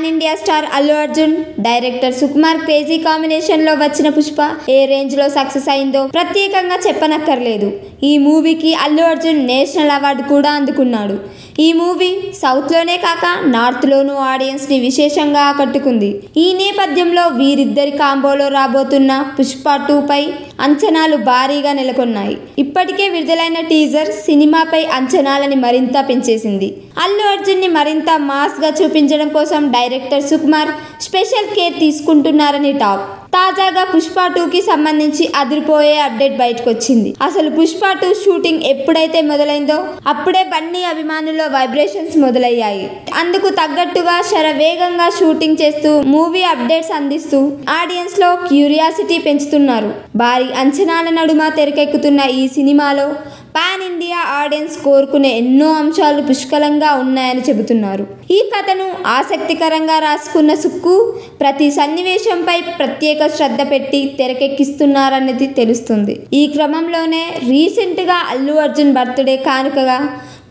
Pan India star Allu Arjun director Sukumar crazy combination లో వచ్చిన పుష్ప ఏ range లో సక్సెస్ అయిందో ప్రత్యేకంగా చెప్పనక్కర్లేదు. ఈ మూవీకి అల్లు అర్జున్ నేషనల్ అవార్డు కూడా అందుకున్నాడు. ఈ మూవీ సౌత్ లోనే కాక నార్త్ లోనూ ఆడియన్స్ ని విశేషంగా ఆకట్టుకుంది. ఈ నేపథ్యంలో వీరిద్దరి కాంబోలో రాబోతున్న పుష్ప 2 పై అంచనాలు భారీగా నెలకొన్నాయి. ఇప్పటికే విడుదలైన టీజర్ సినిమాపై అంచనాలని మరింత పెంచేసింది. అల్లు అర్జున్ ని మరింత మాస్ గా చూపించడం కోసం డైరెక్టర్ సుకుమార్ స్పెషల్ కేర్ తీసుకుంటున్నారని టాక్. తాజాగా పుష్ప 2కి సంబంధించి అదిరిపోయే అప్డేట్ బయటకు వచ్చింది. అసలు పుష్ప 2 షూటింగ్ ఎప్పుడైతే మొదలైందో అప్పుడే బన్నీ అభిమానుల్లో వైబ్రేషన్స్ మొదలయ్యాయి. అందుకు తగ్గట్టుగా శరవేగంగా షూటింగ్ చేస్తూ మూవీ అప్డేట్స్ అందిస్తూ ఆడియన్స్ లో క్యూరియాసిటీ పెంచుతున్నారు. భారీ అంచనాల నడుమ తెరకెక్కుతున్న ఈ సినిమాలో పాన్ ఇండియా ఆడియన్స్ కోరుకునే ఎన్నో అంశాలు పుష్కలంగా ఉన్నాయని చెబుతున్నారు. ఈ కథను ఆసక్తికరంగా రాసుకున్న సుక్కు ప్రతి సన్నివేశంపై ప్రత్యేక శ్రద్ధ పెట్టి తెరకెక్కిస్తున్నారన్నది తెలుస్తుంది. ఈ క్రమంలోనే రీసెంట్గా అల్లు అర్జున్ బర్త్డే కానుకగా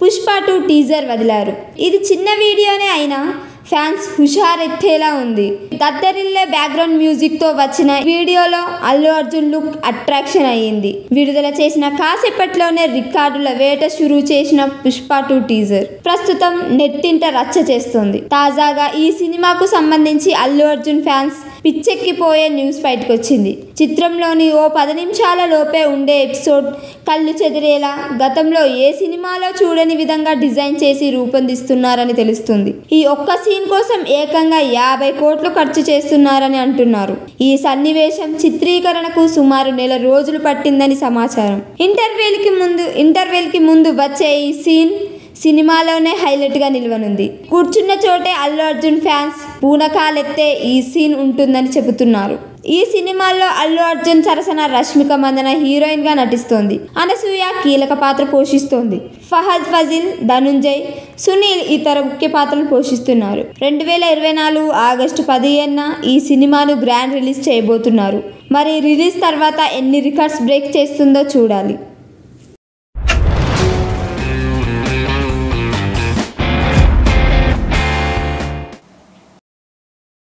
పుష్ప 2 టీజర్ వదిలారు. ఇది చిన్న వీడియోనే అయినా ఫ్యాన్స్ హుషారెత్తేలా ఉంది. దద్దరిల్లే బ్యాక్గ్రౌండ్ మ్యూజిక్ తో వచ్చిన వీడియోలో అల్లు అర్జున్ లుక్ అట్రాక్షన్ అయ్యింది. విడుదల చేసిన కాసేపట్లోనే రికార్డుల వేట షురూ చేసిన పుష్ప 2 టీజర్ ప్రస్తుతం నెట్టింట రచ్చ చేస్తోంది. తాజాగా ఈ సినిమాకు సంబంధించి అల్లు అర్జున్ ఫ్యాన్స్ పిచ్చెక్కిపోయే న్యూస్ బయటకొచ్చింది. చిత్రంలోని ఓ 10 నిమిషాల లోపే ఉండే ఎపిసోడ్ కళ్ళు చెదిరేలా గతంలో ఏ సినిమాలో చూడని విధంగా డిజైన్ చేసి రూపొందిస్తున్నారని తెలుస్తుంది. ఈ ఒక్క సీన్ కోసం ఏకంగా 50 కోట్లు ఖర్చు చేస్తున్నారని అంటున్నారు. ఈ సన్నివేశం చిత్రీకరణకు సుమారు నెల రోజులు పట్టిందని సమాచారం. ఇంటర్వెల్కి ముందు వచ్చే ఈ సీన్ సినిమాలోనే హైలైట్ గా నిలవనుంది. కూర్చున్న చోటే అల్లు అర్జున్ ఫ్యాన్స్ పూనకాలెత్తే ఈ సీన్ ఉంటుందని చెబుతున్నారు. ఈ సినిమాలో అల్లు అర్జున్ సరసన రష్మిక మందన హీరోయిన్ గా నటిస్తోంది. అనసూయ కీలక పాత్ర పోషిస్తోంది. ఫహద్ ఫజిల్, ధనుంజయ్, సునీల్ ఇతర ముఖ్య పాత్రలు పోషిస్తున్నారు. 2024 ఆగస్టు 15న ఈ సినిమాను గ్రాండ్ రిలీజ్ చేయబోతున్నారు. మరి రిలీజ్ తర్వాత ఎన్ని రికార్డ్స్ బ్రేక్ చేస్తుందో చూడాలి.